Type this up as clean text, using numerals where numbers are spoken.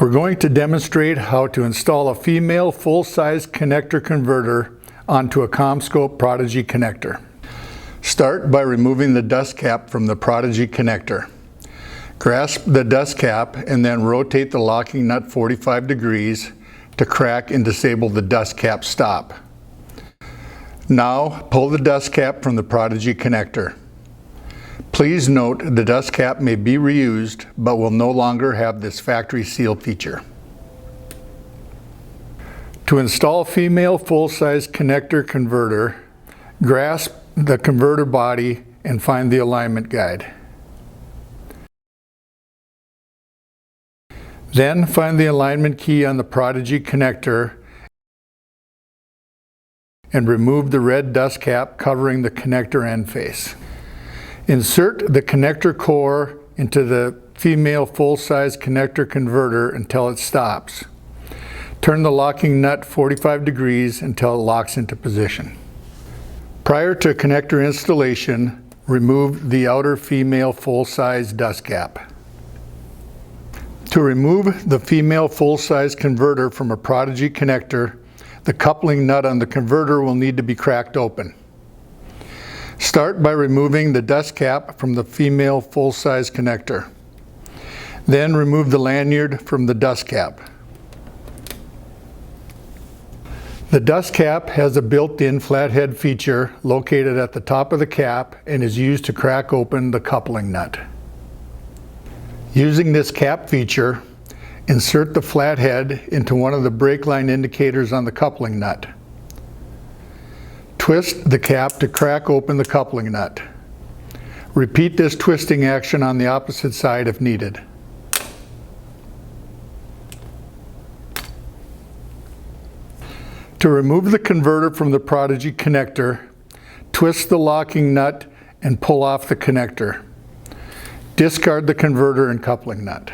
We're going to demonstrate how to install a female full-size connector converter onto a CommScope Prodigy connector. Start by removing the dust cap from the Prodigy connector. Grasp the dust cap and then rotate the locking nut 45 degrees to crack and disable the dust cap stop. Now pull the dust cap from the Prodigy connector. Please note the dust cap may be reused but will no longer have this factory seal feature. To install female full-size connector converter, grasp the converter body and find the alignment guide. Then find the alignment key on the Prodigy connector and remove the red dust cap covering the connector end face. Insert the connector core into the female full-size connector converter until it stops. Turn the locking nut 45 degrees until it locks into position. Prior to connector installation, remove the outer female full-size dust cap. To remove the female full-size converter from a Prodigy connector, the coupling nut on the converter will need to be cracked open. Start by removing the dust cap from the female full-size connector. Then remove the lanyard from the dust cap. The dust cap has a built-in flathead feature located at the top of the cap and is used to crack open the coupling nut. Using this cap feature, insert the flathead into one of the brake line indicators on the coupling nut. Twist the cap to crack open the coupling nut. Repeat this twisting action on the opposite side if needed. To remove the converter from the Prodigy connector, twist the locking nut and pull off the connector. Discard the converter and coupling nut.